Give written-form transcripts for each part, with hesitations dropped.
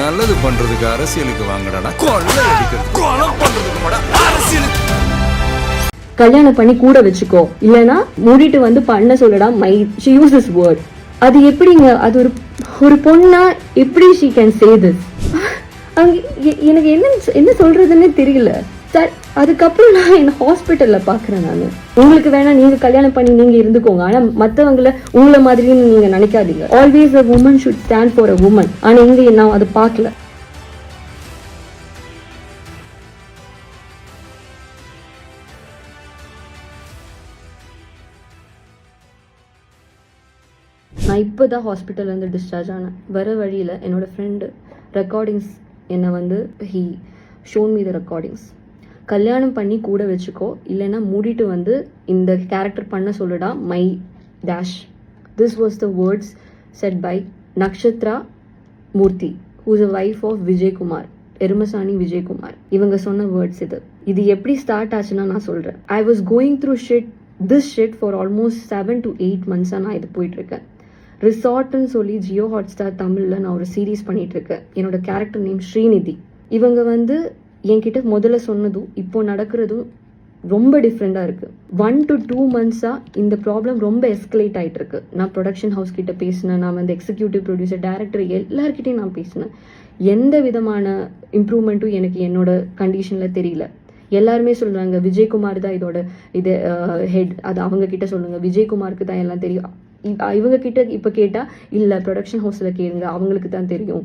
நல்லது பண்றதுக்கு அரசியலுக்கு வாங்கடா, கொள்ளை அடிக்கிறது கொலை பண்றதுக்கு அரசியலுக்கு. கல்யாணம் பண்ணி கூட வச்சுக்கோ, இல்லைன்னா மூடிட்டு வந்து பண்ண சொல்லடா. My she use this word. அது எப்படிங்க? அது ஒரு பொண்ணா எப்படி ஷீ கேன் சே திஸ்? எனக்கு என்ன சொல்றதுன்னே தெரியல சார். அதுக்கப்புறம் நான் என்ன ஹாஸ்பிட்டல்ல பாக்குறேன். நான் உங்களுக்கு வேணா நீங்க கல்யாணம் பண்ணி நீங்க இருந்துக்கோங்க, ஆனா மத்தவங்கள உங்களை மாதிரின்னு நீங்க நினைக்காதீங்க. Always a woman should stand for a woman. ஆனா இங்க நான் அதை பார்க்கல. நான் இப்போ தான் ஹாஸ்பிட்டல்லேருந்து டிஸ்சார்ஜ் ஆனேன். வர வழியில் என்னோட ஃப்ரெண்டு ரெக்கார்டிங்ஸ் என்னை வந்து he shown me the recordings. கல்யாணம் பண்ணி கூட வச்சுக்கோ, இல்லைன்னா மூடிட்டு வந்து இந்த கேரக்டர் பண்ண சொல்லுடா. My dash. This was the words said by Nakshatra Murthy, who is a wife of Vijayakumar, Erumasaani Vijayakumar. இவங்க சொன்ன வேர்ட்ஸ் இது எப்படி ஸ்டார்ட் ஆச்சுன்னா நான் சொல்கிறேன். I was going through this shit for almost 7 to 8 months நான் இது போயிட்டுருக்கேன். ரிசார்ட்னு சொல்லி ஜியோ ஹாட்ஸ்டார் தமிழில் நான் ஒரு சீரீஸ் பண்ணிகிட்ருக்கேன். என்னோட கேரக்டர் நேம் ஸ்ரீநிதி. இவங்க வந்து என்கிட்ட முதல்ல சொன்னதும் இப்போ நடக்கிறதும் ரொம்ப டிஃப்ரெண்டாக இருக்குது. 1 to 2 months இந்த ப்ராப்ளம் ரொம்ப எஸ்கலேட் ஆகிட்டு இருக்கு. நான் ப்ரொடக்ஷன் ஹவுஸ் கிட்ட பேசினேன், நான் வந்து எக்ஸிக்யூட்டிவ் ப்ரொடியூசர், டைரக்டர் எல்லார்கிட்டையும் நான் பேசினேன். எந்த விதமான இம்ப்ரூவ்மெண்ட்டும் எனக்கு என்னோட கண்டிஷனில் தெரியல. எல்லாருமே சொல்கிறாங்க விஜயகுமார் தான் இதோட ஹெட், அது அவங்க கிட்ட சொல்லுங்க, விஜயகுமாருக்கு தான் எல்லாம் தெரியும். இவங்க கிட்ட இப்போ கேட்டால் இல்லை ப்ரொடக்ஷன் ஹவுஸில் கேளுங்க, அவங்களுக்கு தான் தெரியும்.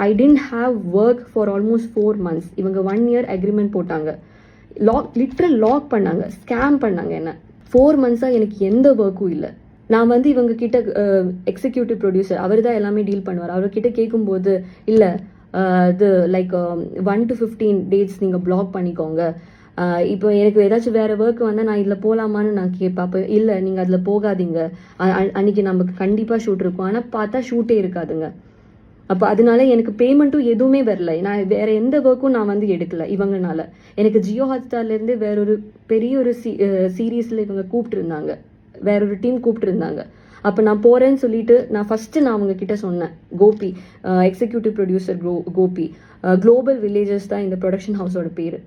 I didn't have work for almost 4 months. இவங்க 1 year அக்ரிமெண்ட் போட்டாங்க, லிட்ரல் லாக் பண்ணாங்க, ஸ்கேம் பண்ணாங்க என்ன. 4 months எனக்கு எந்த ஒர்க்கும் இல்லை. நான் வந்து இவங்க கிட்ட எக்ஸிக்யூட்டிவ் ப்ரொடியூசர், அவர் தான் எல்லாமே டீல் பண்ணுவார். அவர்கிட்ட கேட்கும்போது இல்லை இது லைக் 1 to 15 days நீங்கள் பிளாக் பண்ணிக்கோங்க. இப்போ எனக்கு ஏதாச்சும் வேறு ஒர்க் வந்தால் நான் இதில் போகலாமான்னு நான் கேட்பேன். அப்போ இல்லை நீங்கள் அதில் போகாதீங்க, அன்றைக்கி நமக்கு கண்டிப்பாக ஷூட் இருக்கும். ஆனால் பார்த்தா ஷூட்டே இருக்காதுங்க. அப்போ அதனால எனக்கு பேமெண்ட்டும் எதுவுமே வரல. நான் வேறு எந்த ஒர்க்கும் நான் வந்து எடுக்கலை இவங்கனால. எனக்கு ஜியோ ஹாட்ஸ்டார்லேருந்து வேறொரு பெரிய ஒரு சீரீஸில் இவங்க கூப்பிட்டுருந்தாங்க, வேறொரு டீம் கூப்பிட்டுருந்தாங்க. அப்போ நான் போகிறேன்னு சொல்லிட்டு நான் அவங்க கிட்ட சொன்னேன். Gopi, executive producer Gopi, global villages தான் இந்த ப்ரொடக்ஷன் ஹவுஸோட பேர்.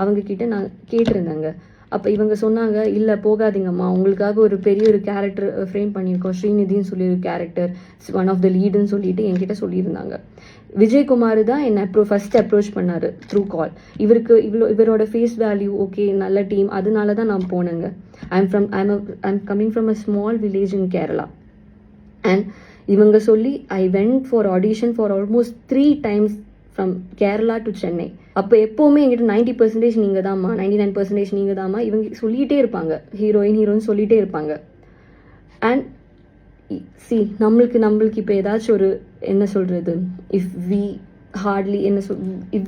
அவங்கக்கிட்ட நான் கேட்டிருந்தேங்க. அப்போ இவங்க சொன்னாங்க இல்லை போகாதீங்கம்மா, உங்களுக்காக ஒரு பெரிய ஒரு கேரக்டர் ஃப்ரேம் பண்ணியிருக்கோம், ஸ்ரீநிதின்னு சொல்லி ஒரு கேரக்டர், ஒன் ஆஃப் த லீடுன்னு சொல்லிட்டு என்கிட்ட சொல்லியிருந்தாங்க. விஜயகுமார் தான் என்னை ஃபர்ஸ்ட் அப்ரோச் பண்ணார் த்ரூ கால். இவரோட ஃபேஸ் வேல்யூ ஓகே, நல்ல டீம், அதனால தான் நான் போனேங்க. I'm coming from a small village in Kerala. And இவங்க சொல்லி I went for audition for almost 3 times from Kerala to Chennai. அப்போ எப்போவுமே எங்கிட்ட 90% நீங்கள் தாம்மா, 99% நீங்கள் தாம்மா இவங்க சொல்லிகிட்டே இருப்பாங்க. ஹீரோயின் சொல்லிகிட்டே இருப்பாங்க. அண்ட் நம்மளுக்கு இப்போ ஏதாச்சும் ஒரு என்ன சொல்கிறது, if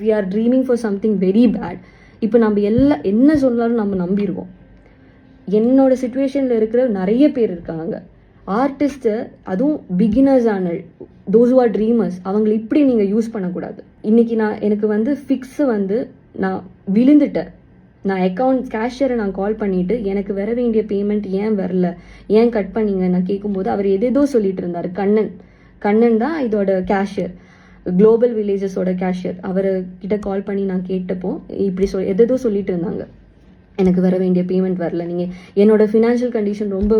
we are dreaming for something very bad, இப்போ நம்ம என்ன சொன்னாலும் நம்ம நம்பிடுவோம். என்னோட சுச்சுவேஷனில் இருக்கிற நிறைய பேர் இருக்காங்க ஆர்டிஸ்ட்டு, அதுவும் பிகினர்ஸான தோஸ் ஹூ ஆர் ட்ரீமர்ஸ். அவங்களை இப்படி நீங்கள் யூஸ் பண்ணக்கூடாது. இன்றைக்கி எனக்கு வந்து ஃபிக்ஸு வந்து நான் விழுந்துட்டேன். நான் கேஷியரை நான் கால் பண்ணிவிட்டு எனக்கு வர வேண்டிய பேமெண்ட் ஏன் வரல, ஏன் கட் பண்ணீங்க நான் கேட்கும்போது அவர் எதேதோ சொல்லிட்டு இருந்தார். கண்ணன் தான் இதோட கேஷியர், குளோபல் வில்லேஜஸோட கேஷியர். அவர்கிட்ட கால் பண்ணி நான் கேட்டப்போ இப்படி எதேதோ சொல்லிட்டு இருந்தாங்க, எனக்கு வர வேண்டிய பேமெண்ட் வரல, நீங்கள் என்னோட ஃபினான்ஷியல் கண்டிஷன் ரொம்ப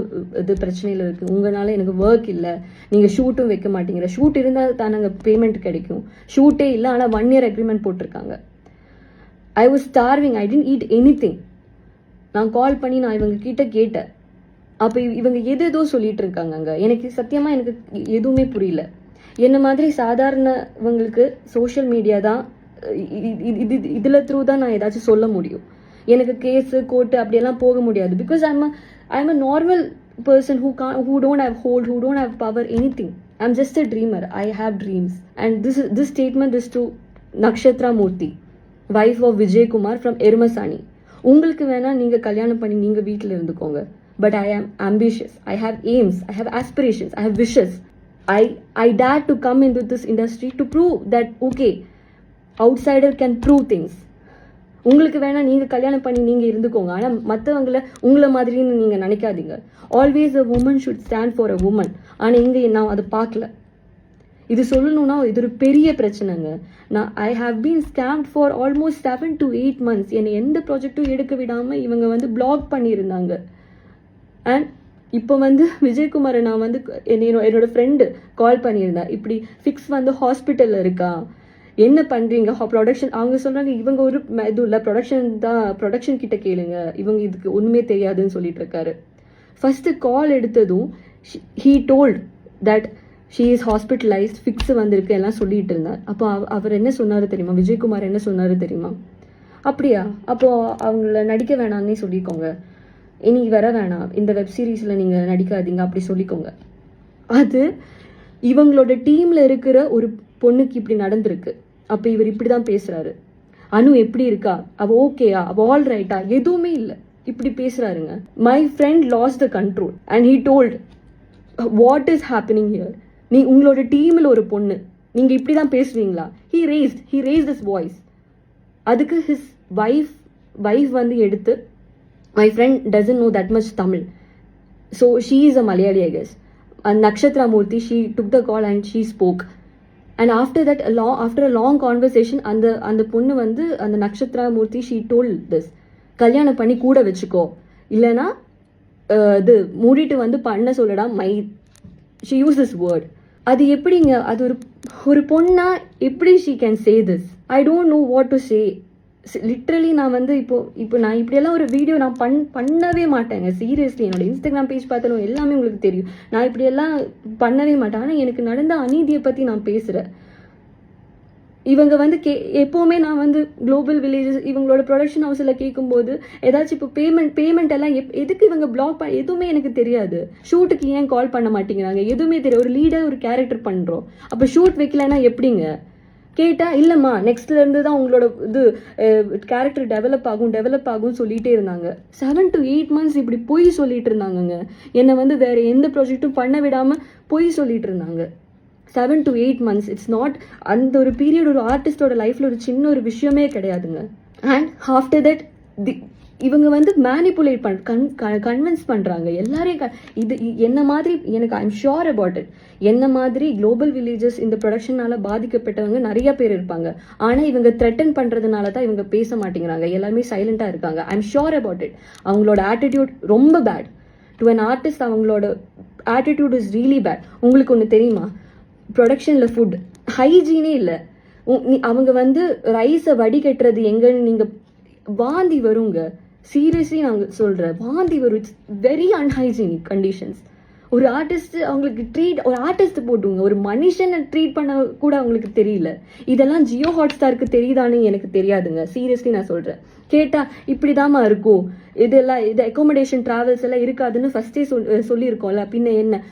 பிரச்சனையில் இருக்குது, உங்களால் எனக்கு ஒர்க் இல்லை, நீங்கள் ஷூட்டும் வைக்க மாட்டேங்கிற, ஷூட் இருந்தால் தான் நாங்கள் பேமெண்ட் கிடைக்கும், ஷூட்டே இல்லை ஆனால் 1 year அக்ரிமெண்ட் போட்டிருக்காங்க. I was starving, I didn't eat any. நான் கால் பண்ணி நான் இவங்க கிட்ட கேட்டேன். அப்போ இவங்க எதேதோ சொல்லிட்டு இருக்காங்க. எனக்கு சத்தியமாக எனக்கு எதுவுமே புரியல. என்ன மாதிரி சாதாரணவங்களுக்கு சோஷியல் மீடியா தான் இதில் த்ரூ தான் நான் ஏதாச்சும் சொல்ல முடியும். எனக்கு கேஸு கோர்ட்டு அப்படியெல்லாம் போக முடியாது. Because I'm a normal person who don't have hold, who don't have power, anything. I'm just a dreamer. I have dreams. And this statement is to Nakshatra Murthy, wife of Vijay Kumar from Erumasani. உங்களுக்கு வேணா நீங்க கல்யாணம் பண்ணி நீங்க வீட்டில் இருந்துக்கோங்க. But I am ambitious. I have aims. I have aspirations. I have wishes. I dare to come into this industry to prove that okay, outsider can prove things. உங்களுக்கு வேணா நீங்கள் கல்யாணம் பண்ணி நீங்கள் இருந்துக்கோங்க, ஆனால் மற்றவங்கள உங்களை மாதிரின்னு நீங்கள் நினைக்காதீங்க. Always a woman should stand for a woman. ஆனால் இங்கே நான் அதை பார்க்கல. இது சொல்லணும்னா இது ஒரு பெரிய பிரச்சனைங்க. நான் I have been scammed for almost 7 to 8 months. என்னை எந்த ப்ராஜெக்டும் எடுக்க விடாமல் இவங்க வந்து பிளாக் பண்ணியிருந்தாங்க. அண்ட் இப்போ வந்து விஜயகுமாரை நான் வந்து என்னோட ஃப்ரெண்டு கால் பண்ணியிருந்தேன், இப்படி ஃபிக்ஸ் வந்து ஹாஸ்பிட்டலில் இருக்கா, என்ன பண்ணுறீங்க ப்ரொடக்ஷன். அவங்க சொல்கிறாங்க இவங்க ஒரு இது இல்லை, ப்ரொடக்ஷன் கிட்ட கேளுங்க, இவங்க இதுக்கு ஒன்றுமே தெரியாதுன்னு சொல்லிட்டு இருக்காரு. ஃபஸ்ட்டு கால் எடுத்ததும் he told that she is hospitalised, fix வந்திருக்கு எல்லாம் சொல்லிட்டு இருந்தார். அப்போ அவர் என்ன சொன்னார் தெரியுமா, விஜயகுமார் என்ன சொன்னார் தெரியுமா, அப்படியா அப்போது அவங்கள நடிக்க வேணான்னே சொல்லிக்கோங்க, இனி வர வேணாம், இந்த வெப் சீரிஸில் நீங்கள் நடிக்காதீங்க அப்படி சொல்லிக்கோங்க. அது இவங்களோட டீமில் இருக்கிற ஒரு பொண்ணுக்கு இப்படி நடந்திருக்கு. அப்போ இவர் இப்படி தான் பேசுகிறாரு. அனு எப்படி இருக்கா, அவள் ஓகேயா, அவள் ஆல் ரைட்டா, எதுவுமே இல்லை, இப்படி பேசுகிறாருங்க. My friend lost the control and he told what is happening here. நீ உங்களோட டீமில் ஒரு பொண்ணு, நீங்கள் இப்படி தான் பேசுவீங்களா. He raised this voice. அதுக்கு ஹிஸ் வைஃப் வந்து எடுத்து, my friend doesn't know that much Tamil, so she is a Malayali, I guess. And Nakshatra Murthy, she took the call and she spoke. And after that, after a long conversation, அந்த பொண்ணு வந்து அந்த நக்ஷத்ரா மூர்த்தி she told this, கல்யாணம் பண்ணி கூட வச்சுக்கோ, இல்லைனா இது மூடிட்டு வந்து பண்ண சொல்லடா she used this word. அது எப்படிங்க, அது ஒரு பொண்ணா எப்படி she can say this? I don't know what to say. Literally நான் வந்து இப்போ நான் இப்படியெல்லாம் ஒரு வீடியோ நான் பண்ணவே மாட்டேங்க. சீரியஸ்லி என்னோட இன்ஸ்டாகிராம் பேஜ் பார்த்தாலும் எல்லாமே உங்களுக்கு தெரியும், நான் இப்படியெல்லாம் பண்ணவே மாட்டேன். ஆனால் எனக்கு நடந்த அநீதியை பற்றி நான் பேசுகிறேன். இவங்க வந்து எப்போவுமே நான் வந்து குளோபல் வில்லேஜஸ் இவங்களோட ப்ரொடக்ஷன் ஹவுஸில் கேட்கும்போது ஏதாச்சும் இப்போ பேமெண்ட் எல்லாம் எதுக்கு இவங்க பிளாக் எதுவுமே எனக்கு தெரியாது. ஷூட்டுக்கு ஏன் கால் பண்ண மாட்டேங்கிறாங்க எதுவுமே தெரியாது. ஒரு லீடர் ஒரு கேரக்டர் பண்ணுறோம், அப்போ ஷூட் வைக்கலன்னா எப்படிங்க கேட்டால், இல்லைம்மா நெக்ஸ்ட்லேருந்து தான் உங்களோட இது கேரக்டர் டெவலப் ஆகும் சொல்லிகிட்டே இருந்தாங்க. 7 to 8 months இப்படி பொய் சொல்லிட்டு இருந்தாங்கங்க. என்னை வந்து வேறு எந்த ப்ராஜெக்ட்டும் பண்ண விடாமல் பொய் சொல்லிட்டு இருந்தாங்க. 7 to 8 months, இட்ஸ் நாட் அந்த ஒரு பீரியட் ஒரு ஆர்டிஸ்டோட லைஃப்பில் ஒரு சின்ன ஒரு விஷயமே கிடையாதுங்க. அண்ட் ஆஃப்டர் தட் இவங்க வந்து மேனிப்புலேட் கன்வின்ஸ் பண்ணுறாங்க எல்லாரையும். இது என்ன மாதிரி எனக்கு ஐம் ஷுர் அபவுட் இட், என்ன மாதிரி குளோபல் வில்லேஜஸ் இந்த ப்ரொடக்ஷனால் பாதிக்கப்பட்டவங்க நிறைய பேர் இருப்பாங்க. ஆனால் இவங்க த்ரெட்டன் பண்ணுறதுனால தான் இவங்க பேச மாட்டேங்கிறாங்க, எல்லாருமே சைலண்ட்டாக இருக்காங்க. I'm sure about it. அவங்களோட ஆட்டிடியூட் ரொம்ப பேட். டு அன் ஆர்டிஸ்ட் அவங்களோட ஆட்டிடியூட் இஸ் ரியலி பேட். உங்களுக்கு ஒன்று தெரியுமா, ப்ரொடக்ஷனில் ஃபுட் ஹைஜீனே இல்லை. அவங்க வந்து ரைஸை வடிகட்டுறது எங்கன்னு நீங்கள் வாந்தி வருங்க. சீரியஸ்லி நாங்கள் சொல்கிறேன், வாந்தி வரும். It's very unhygienic conditions. ஒரு ஆர்டிஸ்ட் அவங்களுக்கு ஒரு ஆர்டிஸ்ட் போட்டுங்க, ஒரு மனுஷனை ட்ரீட் பண்ண கூட அவங்களுக்கு தெரியல. இதெல்லாம் ஜியோ ஹாட்ஸ்டாருக்கு தெரியுதான்னு எனக்கு தெரியாதுங்க. சீரியஸ்லி நான் சொல்கிறேன். கேட்டால் இப்படி தாம்மா இருக்கும், இதெல்லாம் இது அக்காமடேஷன் ட்ராவல்ஸ் எல்லாம் இருக்காதுன்னு ஃபஸ்ட்டே சொல்லியிருக்கோம்ல, பின்ன என்ன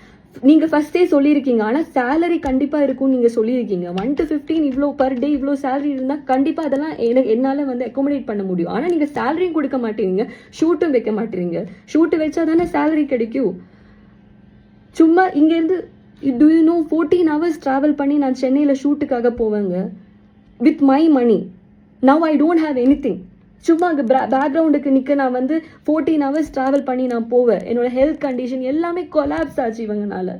நீங்கள் ஃபஸ்ட்டே சொல்லியிருக்கீங்க. ஆனால் சேலரி கண்டிப்பாக இருக்கும்னு நீங்கள் சொல்லியிருக்கீங்க. 1 to 15 இவ்வளோ பர் டே இவ்வளோ சேலரி இருந்தால் கண்டிப்பாக அதெல்லாம் என்னால் வந்து அக்காமடேட் பண்ண முடியும். ஆனால் நீங்கள் சேலரியும் கொடுக்க மாட்டேங்க, ஷூட்டும் வைக்க மாட்டேறீங்க. ஷூட்டு வச்சா தானே சேலரி கிடைக்கும். சும்மா இங்கேருந்து do you know 14 hours travel பண்ணி நான் சென்னையில் ஷூட்டுக்காக போவேங்க with my money. Now I don't have anything. சும்மா அங்கே பேக்ரவுண்டுக்கு நிற்க நான் வந்து 14 hours ட்ராவல் பண்ணி நான் போவேன். என்னோட ஹெல்த் கண்டிஷன் எல்லாமே கொலாப்ஸ் ஆச்சு இவங்கனால.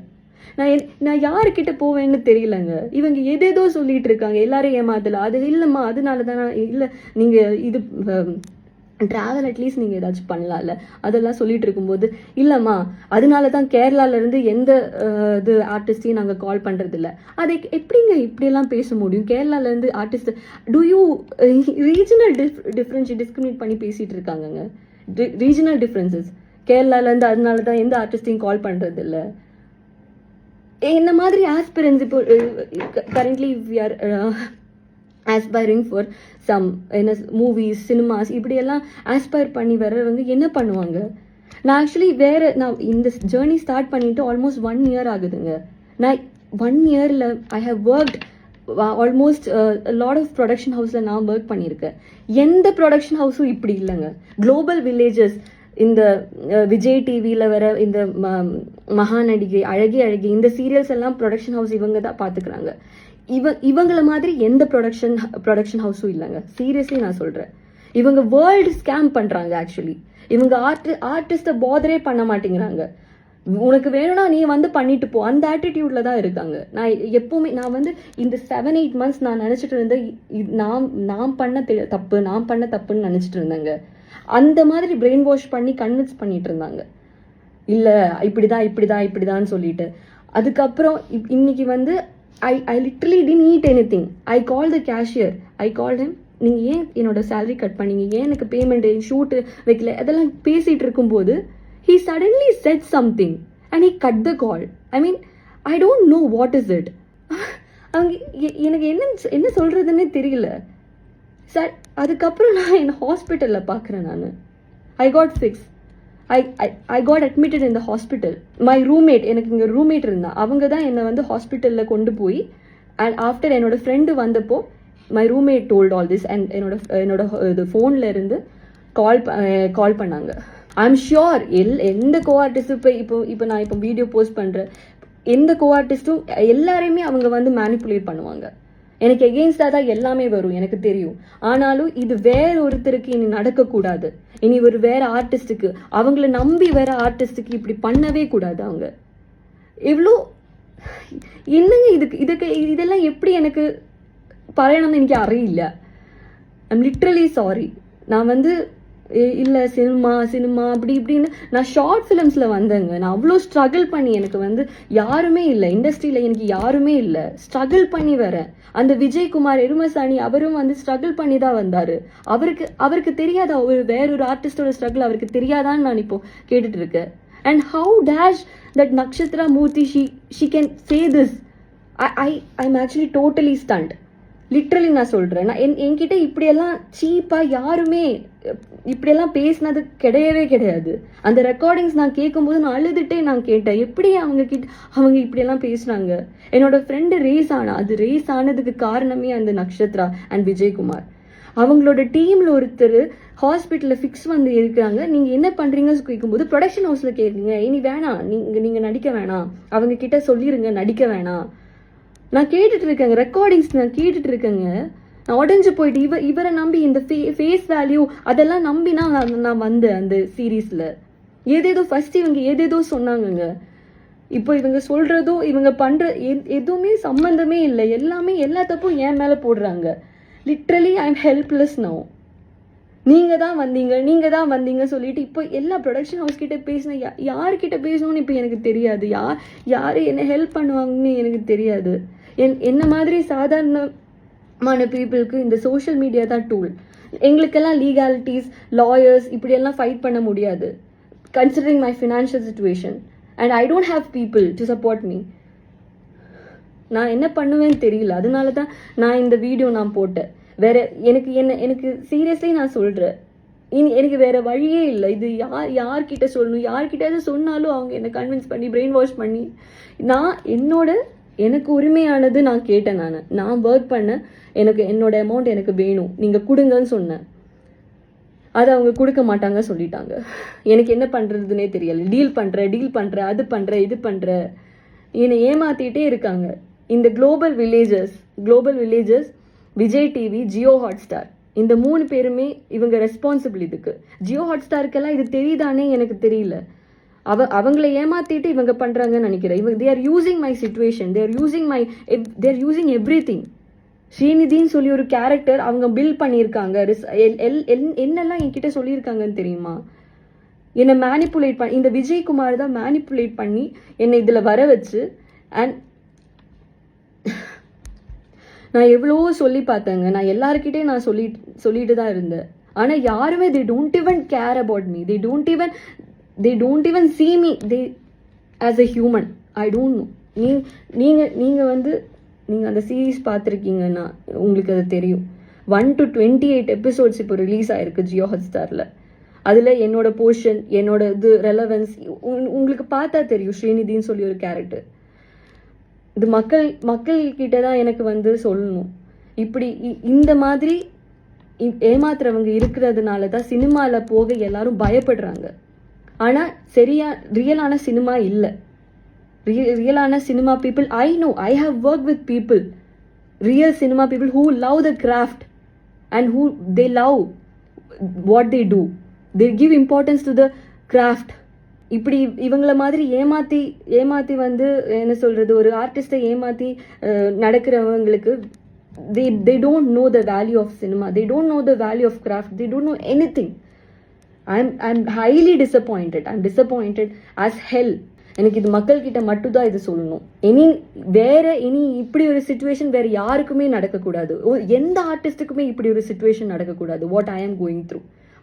நான் யாருக்கிட்ட போவேன்னு தெரியலங்க. இவங்க எதேதோ சொல்லிட்டு இருக்காங்க, எல்லாரும் ஏமாத்தல. அது இல்லைம்மா அதனால தான் இல்லை, நீங்கள் இது ட்ராவல் அட்லீஸ்ட் நீங்கள் ஏதாச்சும் பண்ணலாம்ல, அதெல்லாம் சொல்லிட்டு இருக்கும்போது இல்லைம்மா அதனால தான் கேரளாவிலேருந்து எந்த இது ஆர்டிஸ்டையும் நாங்கள் கால் பண்ணுறதில்ல. அதை எப்படிங்க இப்படியெல்லாம் பேச முடியும்? கேரளாவிலேருந்து artist do you regional discriminate பண்ணி பேசிகிட்டு இருக்காங்கங்க. ரீஜனல் டிஃப்ரென்சஸ் கேரளாவிலேருந்து அதனால தான் எந்த ஆர்டிஸ்டையும் கால் பண்ணுறதில்ல. என்ன மாதிரி ஆஸ்பிரன்ஸ் இப்போ currently we are aspiring for some என்ன மூவிஸ் சினிமாஸ் இப்படியெல்லாம் ஆஸ்பயர் பண்ணி வர்றவங்க என்ன பண்ணுவாங்க? நான் ஆக்சுவலி நான் இந்த ஜேர்னி ஸ்டார்ட் பண்ணிட்டு ஆல்மோஸ்ட் 1 year ஆகுதுங்க. நான் 1 yearல I have worked almost lot of production ஹவுஸில் நான் ஒர்க் பண்ணியிருக்கேன். எந்த ப்ரொடக்ஷன் ஹவுஸும் இப்படி இல்லைங்க. குளோபல் வில்லேஜஸ் இந்த விஜய் டிவியில் வர இந்த மகாநடிகை அழகி இந்த சீரியல்ஸ் எல்லாம் ப்ரொடக்ஷன் ஹவுஸ் இவங்க தான் பார்த்துக்கிறாங்க. இவங்கள மாதிரி எந்த ப்ரொடக்ஷன் ஹவுஸும் இல்லைங்க. சீரியஸ்லி நான் சொல்கிறேன். இவங்க வேர்ல்டு ஸ்கேம் பண்ணுறாங்க. ஆக்சுவலி இவங்க ஆர்டிஸ்ட்டை பாதரே பண்ண மாட்டேங்கிறாங்க. உனக்கு வேணும்னா நீ வந்து பண்ணிட்டு போ, அந்த ஆட்டிடியூட்ல தான் இருக்காங்க. நான் எப்பவுமே நான் வந்து இந்த 7-8 months நான் நினைச்சிட்டு இருந்தேன் நான் பண்ண தப்புன்னு நினைச்சிட்டு இருந்தேங்க. அந்த மாதிரி பிரெயின் வாஷ் பண்ணி கன்வின்ஸ் பண்ணிட்டு இருந்தாங்க. இல்ல இப்படிதான் சொல்லிட்டு அதுக்கப்புறம் இன்னைக்கு வந்து I literally didn't eat anything. I called the cashier. I called him. நீங்க ஏன் என்னோட salary கட் பண்ணீங்க, ஏன் எனக்கு பேமெண்ட் ஷூட் வைக்கல, அதெல்லாம் பேசிட்டு இருக்கும்போது he suddenly said something and he cut the call. I mean, I don't know what is it. அவங்க எனக்கு என்ன சொல்றதுன்னே தெரியல சார். அதுக்கப்புறம் நான் என் ஹாஸ்பிட்டலில் பார்க்குறேன். நான் I got fixed. I got admitted in the hospital. My roommate, எனக்கு இங்கே ரூம்மேட் இருந்தா, அவங்க தான் என்னை வந்து ஹாஸ்பிட்டலில் கொண்டு போய், அண்ட் ஆஃப்டர் என்னோட ஃப்ரெண்டு வந்தப்போ my roommate told all this, and என்னோட இது ஃபோனில் இருந்து கால் பண்ணாங்க. ஐ எம் ஷியோர் எந்த கோஆர்டிஸ்டும் இப்போ நான் இப்போ வீடியோ போஸ்ட் பண்ணுறேன், எந்த கோஆர்டிஸ்ட்டும் எல்லாரையுமே அவங்க வந்து மேனிப்புலேட் பண்ணுவாங்க. எனக்கு எகெயின்ஸ்டாக தான் எல்லாமே வரும், எனக்கு தெரியும். ஆனாலும் இது வேற ஒருத்தருக்கு இனி நடக்கக்கூடாது. இனி ஒரு வேற ஆர்டிஸ்டுக்கு, அவங்கள நம்பி வேற ஆர்டிஸ்டுக்கு இப்படி பண்ணவே கூடாது. அவங்க எவ்வளோ என்னங்க இதெல்லாம் எப்படி எனக்கு പറയണമെന്ന് എനിക്ക് അറിയില്ല. I am literally sorry. நான் வந்து இல்லை சினிமா அப்படி இப்படின்னு நான் ஷார்ட் ஃபிலிம்ஸில் வந்தேங்க. நான் அவ்வளோ ஸ்ட்ரகிள் பண்ணி, எனக்கு வந்து யாருமே இல்லை இண்டஸ்ட்ரியில், எனக்கு யாருமே இல்லை, ஸ்ட்ரகிள் பண்ணி வரேன். அந்த விஜயகுமார் எருமசாணி அவரும் வந்து ஸ்ட்ரகிள் பண்ணி தான் வந்தார். அவருக்கு தெரியாதா வேறொரு ஆர்டிஸ்டோட ஸ்ட்ரகிள் அவருக்கு தெரியாதான்னு நான் இப்போ கேட்டுட்டு இருக்கேன். And how dash that Nakshatra Murthy she can say this. I am actually totally stunned. Literally நான் சொல்கிறேன். நான் என்கிட்ட இப்படியெல்லாம் சீப்பாக யாருமே இப்படியெல்லாம் பேசினது கிடையாது. அந்த ரெக்கார்டிங்ஸ் நான் கேட்கும்போது நான் அழுதுகிட்டே நான் கேட்டேன், எப்படி அவங்க இப்படியெல்லாம் பேசுனாங்க. என்னோட ஃப்ரெண்டு ரேஸ் அது ரேஸ் ஆனதுக்கு காரணமே அந்த நக்ஷத்ரா அண்ட் விஜயகுமார். அவங்களோட டீமில் ஒருத்தர் ஹாஸ்பிட்டலில் ஃபிக்ஸ் வந்து இருக்கிறாங்க. நீங்கள் என்ன பண்ணுறீங்கன்னு கேட்கும்போது ப்ரொடக்ஷன் ஹவுஸில் கேட்குறீங்க, இனி வேணாம், நீங்கள் நடிக்க வேணாம், அவங்க கிட்ட சொல்லிடுங்க நடிக்க வேணாம். நான் கேட்டுட்டு இருக்கேங்க, ரெக்கார்டிங்ஸ் நான் கேட்டுட்டு இருக்கேங்க. நான் உடஞ்சு போயிட்டு இவரை நம்பி இந்த ஃபேஸ் வேல்யூ அதெல்லாம் நம்பி நான் வந்தேன் அந்த சீரீஸில். ஃபர்ஸ்ட் இவங்க ஏதேதோ சொன்னாங்கங்க. இப்போ இவங்க சொல்கிறதோ இவங்க பண்ணுற எதுவுமே சம்மந்தமே இல்லை. எல்லா தப்பும் என் மேலே போடுறாங்க. Literally I am helpless now. நீங்கள் தான் வந்தீங்க சொல்லிட்டு இப்போ எல்லா ப்ரொடக்ஷன் ஹவுஸ் கிட்ட பேசினேன். யார்கிட்ட பேசணும்னு இப்போ எனக்கு தெரியாது. யார் என்ன ஹெல்ப் பண்ணுவாங்கன்னு எனக்கு தெரியாது. என்ன மாதிரி சாதாரணமான பீப்புளுக்கு இந்த சோஷியல் மீடியா தான் டூல். எங்களுக்கெல்லாம் லீகாலிட்டிஸ், லாயர்ஸ் இப்படியெல்லாம் ஃபைட் பண்ண முடியாது, considering my financial situation. And I don't have people to support me. நான் என்ன பண்ணுவேன்னு தெரியல. அதனால தான் நான் இந்த வீடியோ நான் போட்டேன். வேற எனக்கு சீரியஸ்லி நான் சொல்கிறேன், எனக்கு வேற வழியே இல்லை. இது யார்கிட்ட சொல்லணும், யார்கிட்ட சொன்னாலும் அவங்க என்னை கன்வின்ஸ் பண்ணி பிரெயின் வாஷ் பண்ணி, நான் எனக்கு உரிமையானது நான் கேட்டேன். நான் ஒர்க் பண்ணேன், என்னோட அமௌண்ட் எனக்கு வேணும், நீங்கள் கொடுங்கன்னு சொன்னேன். அதை அவங்க கொடுக்க மாட்டாங்க சொல்லிட்டாங்க. எனக்கு என்ன பண்ணுறதுனே தெரியல. டீல் பண்ணுற அது பண்ணுற இது பண்ணுற என்னை ஏமாத்திட்டே இருக்காங்க. இந்த global villages Vijay TV, Jio Hotstar, இந்த 3 பேருமே இவங்க ரெஸ்பான்சிபிள் இதுக்கு. ஜியோ ஹாட்ஸ்டாருக்கெல்லாம் இது தெரியுதானே எனக்கு தெரியல. அவங்கள ஏமாத்திட்டு இவங்க பண்றாங்கன்னு நினைக்கிறேன். They are using my situation, they're using everything. ஸ்ரீநிதின்னு சொல்லி ஒரு கேரக்டர் அவங்க பில்ட் பண்ணியிருக்காங்க. என்னெல்லாம் என்கிட்ட சொல்லியிருக்காங்கன்னு தெரியுமா? என்னை மேனிப்புலேட் பண்ணி, இந்த விஜயகுமார் தான் மேனிப்புலேட் பண்ணி என்னை இதில் வர வச்சு. அண்ட் நான் எவ்வளவோ சொல்லி பார்த்தேங்க. நான் எல்லாருக்கிட்டையும் நான் சொல்லிட்டு தான் இருந்தேன். ஆனால் யாருமே they don't even care about me. They don't even see me as a human. I don't know. நீங்கள் அந்த சீரீஸ் பார்த்துருக்கீங்கன்னா உங்களுக்கு அது தெரியும். 1 to 28 எபிசோட்ஸ் இப்போ ரிலீஸ் ஆயிருக்கு ஜியோ ஹாட்ஸ்டாரில். அதில் என்னோட போர்ஷன், என்னோட இது ரெலவன்ஸ் உங்களுக்கு பார்த்தா தெரியும். ஸ்ரீநிதின்னு சொல்லி ஒரு கேரக்டர். இது மக்கள் கிட்ட தான் எனக்கு வந்து சொல்லணும். இப்படி இந்த மாதிரி ஏமாத்துறவங்க இருக்கிறதுனால தான் சினிமாவில் போக எல்லாரும் பயப்படுறாங்க. ஆனால் ரியலான சினிமா இல்லை. ரியலான cinema people, I know, I have work with people, real cinema people who love the craft and who they love what they do. They give importance to the craft. இப்படி இவங்கள மாதிரி ஏமாத்தி வந்து என்ன சொல்றது, ஒரு ஆர்டிஸ்டை ஏமாத்தி நடக்கிறவங்களுக்கு they don't know the value of cinema, they don't know the value of craft, they don't know anything. I'm highly disappointed. I'm disappointed as hell. எனக்கு இது மக்கள் கிட்ட மட்டும் தான் இது சொல்லணும். இனி இப்படி ஒரு சிச்சுவேஷன் வேற யாருக்குமே நடக்கக்கூடாது, எந்த ஆர்டிஸ்டுக்குமே இப்படி ஒரு சிச்சுவேஷன் நடக்கக்கூடாது. What I am going through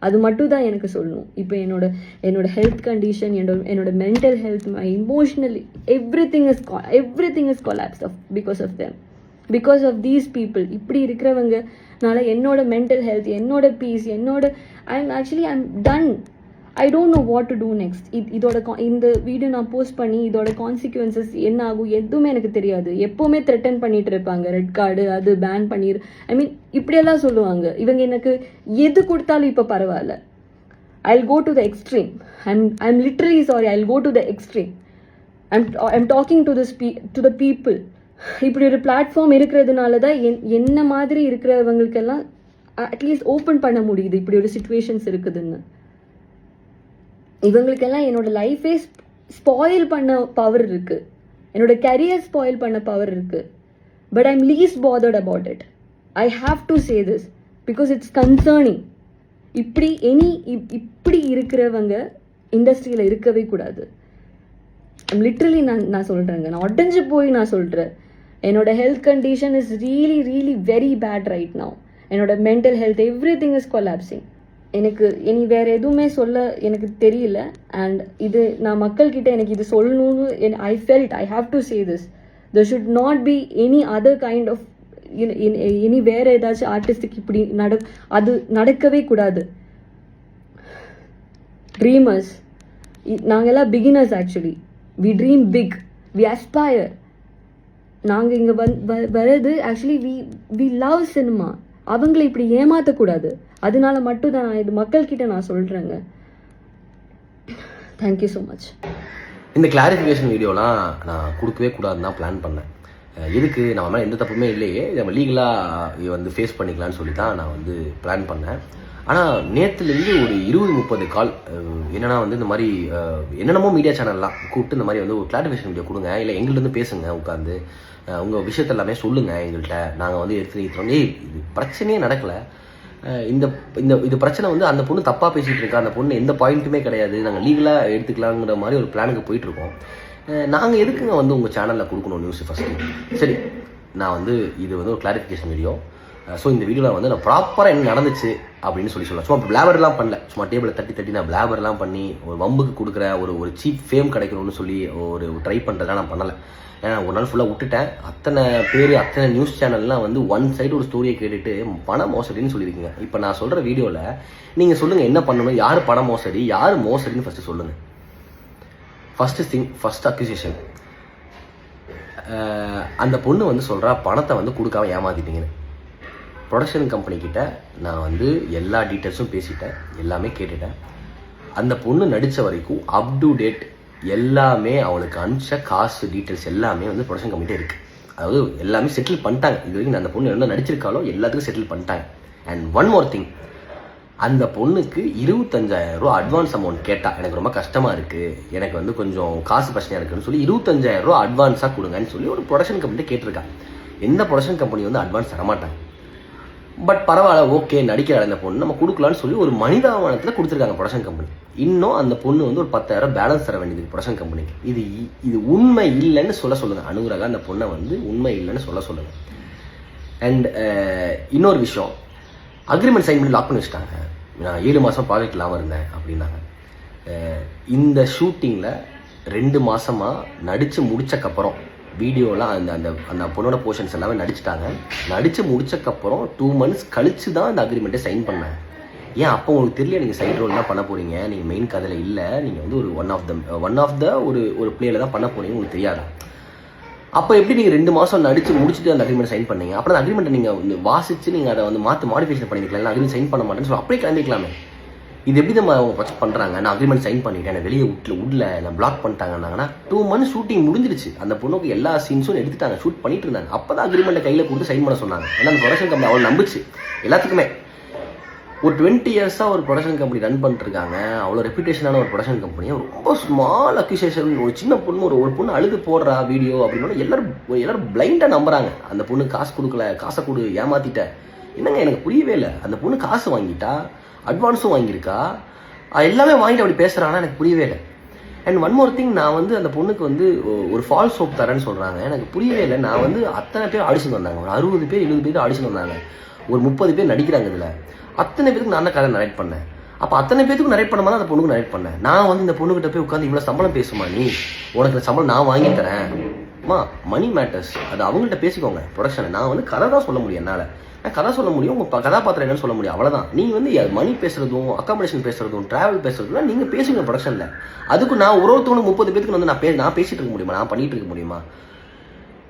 அது மட்டும் தான் எனக்கு சொல்லணும். இப்போ என்னோட ஹெல்த் கண்டிஷன், என்னோட mental health, my emotional everything is collapsed because of them, because of these people. இப்படி இருக்கிறவங்கனால என்னோட மென்டல் ஹெல்த், என்னோட piece, I'm done. I don't know what to do next. இந்த வீடியோ நான் போஸ்ட் பண்ணி இதோட கான்சிக்வன்சஸ் என்ன ஆகும் எதுவுமே எனக்கு தெரியாது. எப்போவுமே த்ரெட்டன் பண்ணிட்டு இருப்பாங்க, ரெட் கார்டு அது பேன் பண்ணிரு, இப்படியெல்லாம் சொல்லுவாங்க. இவங்க எனக்கு எது கொடுத்தாலும் இப்போ பரவாயில்ல. I'll go to the extreme. I'm literally sorry, I'll go to the extreme. I'm talking to the people. இப்படி ஒரு பிளாட்ஃபார்ம் இருக்கிறதுனால தான் என்ன மாதிரி இருக்கிறவங்களுக்கெல்லாம் அட்லீஸ்ட் ஓப்பன் பண்ண முடியுது. இப்படி ஒரு சிச்சுவேஷன்ஸ் இருக்குதுன்னு இவங்களுக்கெல்லாம் என்னோட லைஃபே ஸ்பாயில் பண்ண பவர் இருக்கு, என்னோட கரியர் ஸ்பாயில் பண்ண பவர் இருக்கு. But I'm least bothered about it. I have to say this because it's concerning. இப்படி இருக்கிறவங்க இண்டஸ்ட்ரியில் இருக்கவே கூடாது. லிட்ரலி நான் சொல்கிறேங்க, நான் உடஞ்சு போய் நான் சொல்கிறேன். என்னோட health condition is really really very bad right now. என்னோட mental health everything is collapsing. எனக்கு இனி வேறு எதுவுமே சொல்ல எனக்கு தெரியல. அண்ட் இது நான் மக்கள்கிட்ட எனக்கு இது சொல்லணும்னு I felt I have to say this. There should not be any other kind of இனி வேறு ஏதாச்சும் ஆர்டிஸ்டுக்கு இப்படி அது நடக்கவே கூடாது. ட்ரீமர்ஸ் நாங்கெல்லாம் beginners. Actually we dream big, we aspire. நாங்கள் இங்கே வர்றது ஆக்சுவலி வி லவ் சினிமா. அவங்களை இப்படி ஏமாற்றக்கூடாது. அதனால மட்டும் தான் நான் இது மக்கள்கிட்ட நான் சொல்கிறேங்க. Thank you so much. இந்த கிளாரிஃபிகேஷன் வீடியோலாம் நான் கொடுக்கவே கூடாதுன்னு தான் பிளான் பண்ணேன். எதுக்கு, நம்ம மேலே எந்த தப்புமே இல்லையே, நம்ம லீகலாக வந்து ஃபேஸ் பண்ணிக்கலான்னு சொல்லி தான் நான் வந்து பிளான் பண்ணேன். ஆனால் நேற்றுலேருந்து ஒரு 20-30 கால் என்னென்னா வந்து இந்த மாதிரி என்னென்னமோ மீடியா சேனல்லாம் கூப்பிட்டு இந்த மாதிரி வந்து ஒரு கிளாரிஃபிகேஷன் வீடியோ கொடுங்க, இல்லை எங்கள்கிட்ட பேசுங்க, உட்காந்து உங்கள் விஷயத்த எல்லாமே சொல்லுங்கள் எங்கள்கிட்ட, நாங்கள் வந்து எடுத்துக்கிறோம். இது பிரச்சனையே நடக்கலை. இது பிரச்சனை வந்து அந்த பொண்ணு தப்பாக பேசிகிட்டு இருக்கா, அந்த பொண்ணு எந்த பாயிண்ட்டுமே கிடையாது, நாங்கள் லீகலாக எடுத்துக்கலாங்கிற மாதிரி ஒரு பிளானுக்கு போயிட்டுருக்கோம். நாங்கள் எதுக்குங்க வந்து உங்கள் சேனலில் கொடுக்கணும் நியூஸ் ஃபஸ்ட்டு? சரி, நான் வந்து இது வந்து ஒரு கிளாரிஃபிகேஷன் வீடியோ. ஸோ இந்த வீடியோவில் வந்து நான் ப்ராப்பராக என்ன நடந்துச்சு அப்படின்னு சொல்லலாம். சும்மா பிளாபர்லாம் பண்ணல, சும்மா டேபிளை தட்டி நான் பிளாபர்லாம் பண்ணி ஒரு வம்புக்கு கொடுக்குற ஒரு சீப் ஃபேம் கிடைக்கணும்னு சொல்லி ஒரு ட்ரை பண்ணுறதெல்லாம் நான் பண்ணலை. ஏன்னா ஒரு நாள் ஃபுல்லாக விட்டுட்டேன். அத்தனை நியூஸ் சேனல்லாம் வந்து ஒன் சைடு ஒரு ஸ்டோரியை கேட்டுட்டு பண மோசடின்னு சொல்லியிருக்கீங்க. இப்போ நான் சொல்கிற வீடியோவில் நீங்கள் சொல்லுங்கள் என்ன பண்ணணும், யார் பண மோசடி, யார் மோசடின்னு ஃபஸ்ட்டு சொல்லுங்கள். ஃபஸ்ட் அக்யூசேஷன், அந்த பொண்ணு வந்து சொல்கிறா பணத்தை வந்து கொடுக்காம ஏமாத்திட்டீங்கன்னு. ப்ரொடக்ஷன் கம்பெனிக்கிட்ட நான் வந்து எல்லா டீட்டெயில்ஸும் பேசிட்டேன், எல்லாமே கேட்டுட்டேன். அந்த பொண்ணு நடித்த வரைக்கும் அப் டு டேட் எல்லாமே அவளுக்கு அனுப்பிச்ச காசு டீட்டெயில்ஸ் எல்லாமே வந்து ப்ரொடக்ஷன் கம்பெனிட்டே இருக்குது. அதாவது எல்லாமே செட்டில் பண்ணிட்டாங்க. இது வரைக்கும் அந்த பொண்ணு என்ன நடிச்சிருக்காலோ எல்லாத்துக்கும் செட்டில் பண்ணிட்டாங்க. அண்ட் ஒன் மோர் திங், அந்த பொண்ணுக்கு 25,000 ரூபா அட்வான்ஸ் அமௌண்ட் கேட்டால் எனக்கு ரொம்ப கஷ்டமாக இருக்குது, எனக்கு வந்து கொஞ்சம் காசு பிரச்சனையாக இருக்குன்னு சொல்லி 25,000 ரூபா அட்வான்ஸாக கொடுங்கன்னு சொல்லி ஒரு ப்ரொடக்ஷன் கம்பெனிட்டே கேட்டிருக்காங்க. எந்த ப்ரொடக்ஷன் கம்பெனி வந்து அட்வான்ஸ் தரமாட்டாங்க. பட் பரவாயில்ல, ஓகே, நடிக்கிற அந்த பொண்ணு நம்ம கொடுக்கலான்னு சொல்லி ஒரு மனிதாபனத்தில் கொடுத்துருக்காங்க ப்ரொடக்ஷன் கம்பெனி. இன்னும் அந்த பொண்ணு வந்து ஒரு 10,000 பேலன்ஸ் தர வேண்டியது ப்ரொடக்ஷன் கம்பெனிக்கு. இது உண்மை இல்லைன்னு சொல்லுங்கள். அனுராகா அந்த பொண்ணை வந்து உண்மை இல்லைன்னு சொல்லுங்கள். அண்ட் இன்னொரு விஷயம், அக்ரிமெண்ட் சைன் பண்ணி லாக் பண்ணி வச்சுட்டாங்க. நான் 7 மாதம் ப்ராஜெக்ட் இல்லாமல் இருந்தேன் அப்படின்னாங்க. இந்த ஷூட்டிங்கில் 2 மாதமாக நடித்து முடிச்சக்கப்புறம் வீடியோலாம் அந்த பொண்ணோட போர்ஷன்ஸ் எல்லாமே நடிச்சிட்டாங்க. நடித்து முடிச்சக்கப்புறம் 2 months கழித்து தான் அந்த அக்ரிமெண்ட்டை சைன் பண்ணேன். ஏன் அப்போ உங்களுக்கு தெரியல நீங்கள் சைட் ரோல் தான் பண்ண போகிறீங்க, நீங்கள் மெயின் கதையில் இல்லை, நீங்கள் வந்து ஒரு ஒன் ஆஃப் த ஒரு பிளேயில் தான் பண்ண போகிறீங்க, உங்களுக்கு தெரியாதா? அப்போ எப்படி நீங்கள் 2 மாதம் நடித்து முடிச்சுட்டு அந்த அக்ரிமெண்ட் சைன் பண்ணீங்க? அப்புறம் அந்த அக்ரிமெண்ட்டை நீங்கள் வாசித்து நீங்கள் அதை வந்து மாடிஃபிகேஷன் பண்ணிக்கலாம், அக்ரிமெண்ட் சைன் பண்ண மாட்டேன்னு சொல்லி அப்படியே கிளம்பிக்கலாமே. இது எப்படி நம்ம அவங்க ப்ரொஜெக்ட் பண்ணுறாங்க? நான் அக்ரிமெண்ட் சைன் பண்ணிட்டேன், நான் வெளியே விடல, நான் பிளாக் பண்ணிட்டாங்கன்னாங்கன்னா 2 months ஷூட்டிங் முடிஞ்சிருச்சு. அந்த பொண்ணுக்கு எல்லா சீன்ஸும் எடுத்துட்டாங்க, ஷூட் பண்ணிட்டு இருந்தாங்க. அப்போ தான் அக்ரிமெண்ட்டை கையில் கொடுத்து சைன் பண்ண சொன்னாங்க. ஏன்னா அந்த ப்ரொடக்ஷன் கம்பெனி அவள் நம்பிச்சு எல்லாத்துக்குமே. ஒரு 20 இயர்ஸாக ஒரு ப்ரொடக்ஷன் கம்பெனி ரன் பண்ணிட்டுருக்காங்க. அவ்வளோ ரெப்யூட்டேஷனான ஒரு ப்ரொடக்ஷன் கம்பெனி. ரொம்ப ஸ்மால் அக்யூசேஷன், ஒரு சின்ன பொண்ணு ஒரு பொண்ணு அழுது போடுறா வீடியோ அப்படின்னா எல்லாரும் பிளைண்டாக நம்புறாங்க. அந்த பொண்ணு காசு கொடுக்கல, காசை கொடு, ஏமாத்திட்ட. என்னங்க எனக்கு புரியவே இல்லை. அந்த பொண்ணு காசு வாங்கிட்டா, அட்வான்ஸும் வாங்கியிருக்கா, எல்லாமே வாங்கிட்டு அப்படி பேசுகிறாங்கன்னா எனக்கு புரியவே இல்லை. அண்ட் ஒன் மோர் திங், நான் வந்து அந்த பொண்ணுக்கு வந்து ஒரு ஃபால்ஸ் ஹோப் தரேன்னு சொல்கிறாங்க. எனக்கு புரியவே இல்லை. நான் வந்து அத்தனை பேர் ஆடிஷன் வந்தாங்க, ஒரு 60 பேர் 70 பேர் ஆடிஷன் வந்தாங்க, ஒரு 30 பேர் நடிக்கிறாங்க. இதில் அத்தனை பேருக்கு நான் தான் கதை நரேட் பண்ணேன். அப்போ அத்தனை பேருக்கு நரேட் பண்ண மாதிரி அந்த பொண்ணுக்கு நரேட் பண்ணேன். நான் வந்து இந்த பொண்ணுகிட்ட போய் உட்காந்து இவ்வளோ சம்பளம் பேசுமா நீ, உனக்கு சம்பளம் நான் வாங்கி தரேன், மணி மேட்டர்ஸ், அது அவங்கள்ட்ட பேசிக்கோங்க ப்ரொடக்ஷனை. நான் வந்து கதை தான் சொல்ல முடியும், என்னால் கதை சொல்ல முடியும், உங்கள் கதாபாத்திரம் என்னன்னு சொல்ல முடியும், அவ்வளோதான். நீங்கள் வந்து மணி பேசுறதும் அக்காமடேஷன் பேசுறதும் ட்ராவல் பேசுறதும் நீங்கள் பேசுங்க ப்ரொடக்ஷனில். அதுக்கு நான் ஒருத்தவங்க 30 பேருக்கு வந்து நான் பேசிட்டு இருக்க முடியுமா, நான் பண்ணிட்டு இருக்க முடியுமா?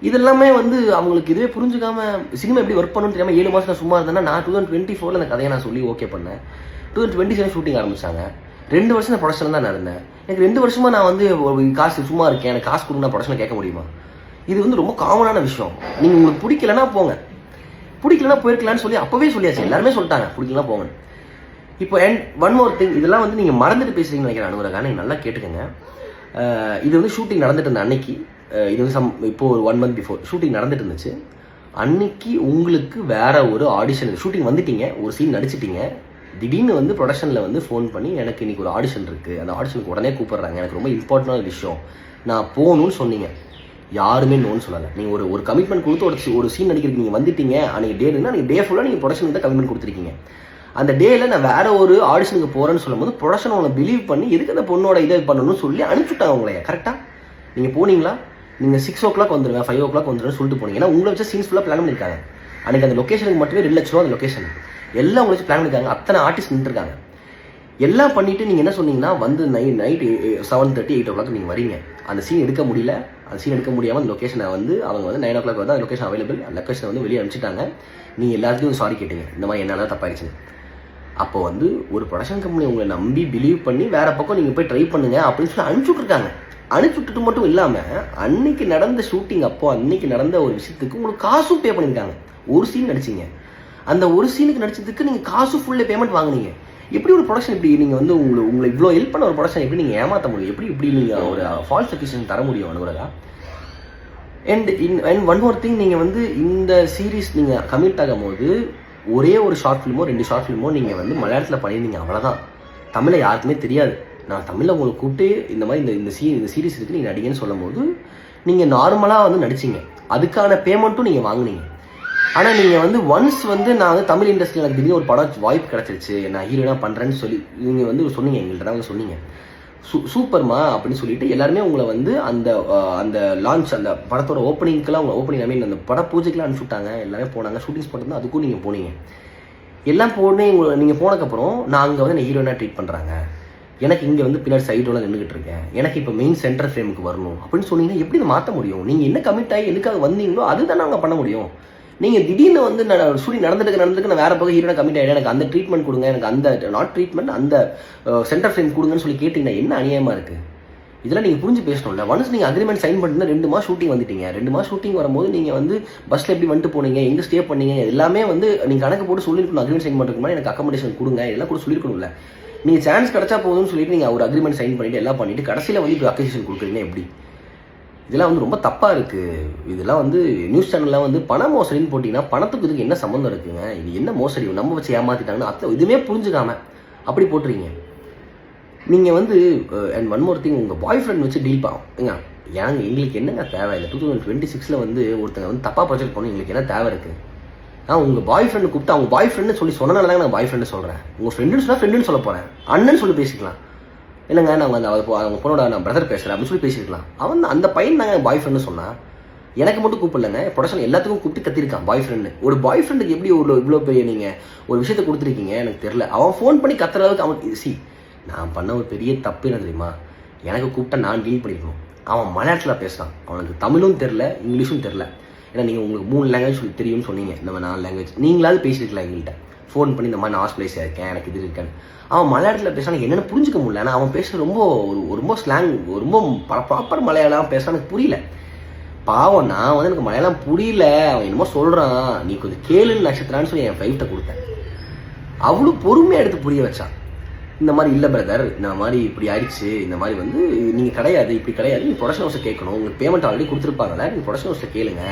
இதெல்லாமே வந்து அவங்களுக்கு இதுவே புரிஞ்சுக்காம சினிமா எப்படி ஒர்க் பண்ணணும்னு தெரியாமல் 7 மாதம் நான் சும்மா இருந்தேன்னா, நான் 2024 அந்த கதையை நான் சொல்லி ஓகே பண்ணேன். 2027 ஷூட்டிங் ஆரம்பிச்சாங்க. 2 வருஷம் நான் ப்ரொடக்ஷன் தான் நடந்தேன். எனக்கு 2 வருஷமா நான் வந்து காசு சும்மா இருக்கேன், எனக்கு காசு கொடுங்க, ப்ரொடக்ஷனை கேட்க முடியுமா? இது வந்து ரொம்ப காமனான விஷயம். நீங்கள் உங்களுக்கு பிடிக்கலன்னா போங்க, பிடிக்கலன்னா போயிருக்கலான்னு சொல்லி அப்போவே சொல்லியாச்சு, எல்லாருமே சொல்லிட்டாங்க பிடிக்கலாம் போங்க. இப்போ அண்ட் ஒன் மோர் திங், இதெல்லாம் வந்து நீங்கள் மறந்துட்டு பேசுறீங்கன்னு நினைக்கிறேன் அனுராகா, நீங்கள் நல்லா கேட்டுக்கோங்க. இது வந்து ஷூட்டிங் நடந்துட்டு இருந்த அன்னைக்கு, இது வந்து இப்போ ஒரு 1 month பிஃபோர் ஷூட்டிங் நடந்துட்டு இருந்துச்சு. அன்னைக்கு உங்களுக்கு வேற ஒரு ஆடிஷன், ஷூட்டிங் வந்துட்டீங்க, ஒரு சீன் நடிச்சிட்டீங்க, திடீர்னு வந்து ப்ரொடக்ஷனில் வந்து ஃபோன் பண்ணி எனக்கு இன்னைக்கு ஒரு ஆடிஷன் இருக்குது, அந்த ஆடிஷனுக்கு உடனே கூப்பிட்றாங்க, எனக்கு ரொம்ப இம்பார்ட்டண்டான விஷயம், நான் போகணும்னு சொன்னீங்க. யாருமே நோன்னு சொல்லலை. நீங்கள் ஒரு கமிட்மெண்ட் கொடுத்து ஒரு சீன் நடிக்கிறதுக்கு நீங்கள் வந்துட்டீங்க. அன்றைக்கி டேனா நீங்கள் டே ஃபுல்லாக நீங்கள் ப்ரொடக்ஷனுக்கு தான் கமிட்மெண்ட் கொடுத்துருக்கீங்க. அந்த டேயில் நான் வேற ஒரு ஆடிஷனுக்கு போகிறேன்னு சொல்லும்போது ப்ரொடக்ஷன் உங்களை பிலீவ் பண்ணி எதுக்கு அந்த பொண்ணோட இதை பண்ணணும்னு சொல்லி அனுப்பிச்சுட்டாங்க உங்களைய. கரெக்டாக நீங்கள் போனீங்களா? நீங்கள் 6 o'clock வந்துடுவேன், 5 o'clock வந்துடுவேன்னு சொல்லிட்டு போனீங்க. ஏன்னா உங்களை வச்சு சீன்ஸ் ஃபுல்லாக பிளான் பண்ணியிருக்காங்க. அன்றைக்கி அந்த லொக்கேஷனுக்கு மட்டுமே 2 லட்ச ரூபா அந்த லொக்கேஷன், எல்லாம் உங்களை வச்சு பிளான் பண்ணியிருக்காங்க. அத்தனை ஆர்டிஸ்ட் நின்றுருக்காங்க. எல்லாம் பண்ணிவிட்டு நீங்கள் என்ன சொன்னீங்கன்னா, வந்து நைட் 7:30 8 o'clock நீங்கள் வரீங்க. அந்த சீன் எடுக்க முடியல. அந்த சீன் எடுக்க முடியாமல் அந்த லொக்கேஷனை வந்து அவங்க வந்து 9 o'clock வந்து அந்த லொக்கேஷன் அவைலபிள், அந்த லொக்கேஷனை வந்து வெளியே அனுப்பிச்சிட்டாங்க. நீங்கள் எல்லாத்தையும் சாரி கேட்டீங்க, இந்த மாதிரி என்னால் தப்பாயிருச்சுன்னு. அப்போ வந்து ஒரு ப்ரொடக்ஷன் கம்பெனி உங்களை நம்பி பிலீவ் பண்ணி வேற பக்கம் நீங்கள் போய் ட்ரை பண்ணுங்க அப்படின்னு சொல்லி அனுப்பிச்சுட்ருக்காங்க. அனுப்பிச்சுட்டு மட்டும் இல்லாமல் அன்னைக்கு நடந்த ஷூட்டிங் அப்போ அன்னைக்கு நடந்த ஒரு விஷயத்துக்கு உங்களுக்கு காசும் பே பண்ணியிருக்காங்க. ஒரு சீன் நடிச்சிங்க, அந்த ஒரு சீனுக்கு நடிச்சதுக்கு நீங்கள் காசு ஃபுல்லே பேமெண்ட் வாங்குனீங்க. எப்படி ஒரு ப்ரொடக்ஷன் இப்படி நீங்கள் வந்து உங்களை இவ்வளோ ஹெல்ப் பண்ண ஒரு ப்ரொடக்ஷன் எப்படி நீங்கள் ஏமாற்ற முடியும்? இப்படி நீங்கள் ஒரு ஃபால்ஸ் அக்யூசேஷன் தர முடியும் அனுராகா? அண்ட் ஒன் மோர் திங், நீங்கள் வந்து இந்த சீரீஸ் நீங்கள் கமிட் ஆகும் போது ஒரே ஒரு ஷார்ட் ஃபிலிமோ 2 ஷார்ட் ஃபிலிமோ நீங்கள் வந்து மலையாளத்தில் பண்ணியிருந்தீங்க, அவ்வளோதான். தமிழில் யாருக்குமே தெரியாது. நான் தமிழில் உங்களுக்கு கூப்பிட்டு இந்த மாதிரி இந்த சீரீஸ் இருக்குது நீங்கள் நடிகன்னு சொல்லும் போது நீங்கள் நார்மலாக வந்து நடிச்சிங்க, அதுக்கான பேமெண்ட்டும் நீங்கள் வாங்கினீங்க. ஆனால் நீங்கள் வந்து ஒன்ஸ் வந்து நான் வந்து தமிழ் இண்டஸ்ட்ரியில் எனக்கு திடீர்னு ஒரு படம் வாய்ப்பு கிடச்சிருச்சு, நான் ஹீரோனாக பண்ணுறேன்னு சொல்லி நீங்கள் வந்து சொன்னீங்க, எங்கள்கிட்ட தான் சொன்னீங்க சூப்பர்மா அப்படின்னு சொல்லிட்டு எல்லாருமே உங்களை வந்து அந்த லான்ச், அந்த படத்தோட ஓப்பனிங்க்கெலாம் அந்த பட பூஜைக்கெலாம் அனுப்பிச்சுட்டாங்க. எல்லாமே போனாங்க, ஷூட்டிங்ஸ் போட்டிருந்தா அதுக்கும் நீங்கள் போனீங்க. எல்லாம் போனே நீங்கள் போனதுக்கப்புறம் நான் அங்கே வந்து என்னை ஹீரோனாக ட்ரீட் பண்ணுறாங்க, எனக்கு இங்கே வந்து பின்னாடி சைடோலாம் நின்றுக்கிட்டு இருக்கேன், எனக்கு இப்போ மெயின் சென்டர் ஃப்ரேமுக்கு வரணும் அப்படின்னு சொன்னீங்கன்னா எப்படி இதை மாற்ற முடியும்? நீங்கள் என்ன கமிட் ஆகி எதுக்காக வந்தீங்களோ அதுதானே அவங்க பண்ண முடியும். நீங்கள் திடீர்னு வந்து ஷூட்டிங் நடந்துட்டு நான் வேற பக்கம் ஹீரோனா கமிட் ஆகிடுறேன், எனக்கு அந்த ட்ரீட்மெண்ட் கொடுங்க, எனக்கு அந்த நாட் ட்ரீட்மெண்ட் அந்த சென்டர் ஃப்ரேம் கொடுங்கன்னு சொல்லி கேட்டிங்கன்னா என்ன அநியாயமாக இருக்குது? இதெல்லாம் நீங்கள் புரிஞ்சு பேசணும்ல. ஒன்ஸ் நீங்கள் அக்ரிமெண்ட் சைன் பண்ணிட்டு 2 மாதம் ஷூட்டிங் வந்துட்டீங்க. 2 மாதம் ஷூட்டிங் வரும்போது நீங்கள் வந்து பஸ்ஸில் எப்படி வந்துட்டு போனீங்க, எங்கே ஸ்டே பண்ணீங்க, எல்லாமே வந்து நீங்கள் கணக்கு போட்டு சொல்லியிருக்கணும். அக்ரிமெண்ட் சைன் பண்ணுறதுக்கு முன்னாடி எனக்கு அக்கமடேஷன் கொடுங்க, எல்லாம் கூட சொல்லியிருக்கணும்ல. நீங்கள் சான்ஸ் கிடச்சா போதும்னு சொல்லிட்டு நீங்கள் ஒரு அக்ரிமெண்ட் சைன் பண்ணிவிட்டு எல்லாம் பண்ணிவிட்டு கடைசியில் வந்து இப்போ அக்யூசேஷன் கொடுக்குறீங்க எப்படி? இதெல்லாம் வந்து ரொம்ப தப்பாக இருக்குது. இதெல்லாம் வந்து நியூஸ் சேனல்லாம் வந்து பண மோசடின்னு போட்டிங்கன்னா பணத்துக்கு இதுக்கு என்ன சம்மந்தம் இருக்குங்க? இது என்ன மோசடி, நம்ம வச்சு ஏமாற்றிட்டாங்கன்னு அத்தை இதுவுமே புரிஞ்சுக்காம அப்படி போட்டுறீங்க. நீங்கள் வந்து அண்ட் ஒன் மோர் திங், உங்கள் பாய் ஃப்ரெண்ட் வச்சு டீல் ஏங்க எங்களுக்கு என்னங்க தேவை? இல்லை 2026 வந்து ஒருத்தங்க வந்து தப்பாக ப்ரொஜெக்ட் பண்ணணும், எங்களுக்கு என்ன தேவை இருக்குது? உங்கள் பாய் ஃப்ரெண்டு கூப்பிட்டு அவங்க பாய் ஃப்ரெண்டு சொல்லி சொன்னனால தாங்க நான் பாய் ஃப்ரெண்டு சொல்கிறேன். உங்கள் ஃப்ரெண்டுன்னு சொன்னால் ஃப்ரெண்டுன்னு சொல்ல போகிறேன், அண்ணன்னு சொல்லி பேசிக்கலாம். இல்லைங்க நாங்கள் அவங்க பொண்ணோட நான் பிரதர் பேசுகிறேன் அப்படின்னு சொல்லி பேசியிருக்கலாம். அவன் அந்த பையன் நாங்கள் பாய் ஃப்ரெண்டு சொன்னால் எனக்கு மட்டும் கூப்பிடலங்க, ப்ரொடக்ஷன் எல்லாத்துக்கும் கூப்பிட்டு கத்திருக்கான் பாய் ஃப்ரெண்டு. ஒரு பாய் ஃப்ரெண்டுக்கு எப்படி இவ்வளோ பெரிய நீங்கள் ஒரு விஷயத்தை கொடுத்துருக்கீங்க எனக்கு தெரியல. அவன் ஃபோன் பண்ணி கத்துற அளவுக்கு அவனுக்கு நான் பண்ண ஒரு பெரிய தப்பு என்ன தெரியுமா? எனக்கு கூப்பிட்டா நான் டீல் பண்ணிக்கணும். அவன் மலையாளத்தில் பேசுகிறான், அவனுக்கு தமிழும் தெரில இங்கிலீஷும் தெரில. ஏன்னா நீங்கள் உங்களுக்கு 3 லாங்குவேஜ் சொல்லி தெரியும்னு சொன்னீங்க, நம்ம 4 லாங்குவேஜ் நீங்களாவது பேசியிருக்கலாம் எங்கள்கிட்ட ஃபோன் பண்ணி இந்த மாதிரி நான் ஹாஸ்பிட்டலைஸாக இருக்கேன், எனக்கு இது இருக்கேன். அவன் மலையாளத்தில் பேசுகிறான், என்னென்னு புரிஞ்சிக்க முடியல. ஆனால் அவன் பேசுகிற ரொம்ப ஸ்லாங், ரொம்ப ப்ராப்பர் மலையாளம் பேசுகிறான், எனக்கு புரியல. பாவம் நான் வந்து எனக்கு மலையாளம் புரியல, அவன் என்னமோ சொல்கிறான், நீ கொஞ்சம் கேளுன்னு நட்சத்திரான்னு சொல்லி என் ஃப்ளைட்டை கொடுத்தேன். அவ்வளோ பொறுமையாக எடுத்து புரிய வச்சான். இந்த மாதிரி இல்லை பிரதர், இந்த மாதிரி இப்படி ஆயிடுச்சு, இந்த மாதிரி வந்து நீங்கள் கிடையாது, இப்படி கிடையாது, நீங்கள் ப்ரொடக்ஷன் ஹவுஸை கேட்கணும், உங்களுக்கு பேமெண்ட் ஆல்ரெடி கொடுத்துருப்பாங்கல்ல, நீங்கள் ப்ரொடக்ஷன் ஹவுஸை கேளுங்க,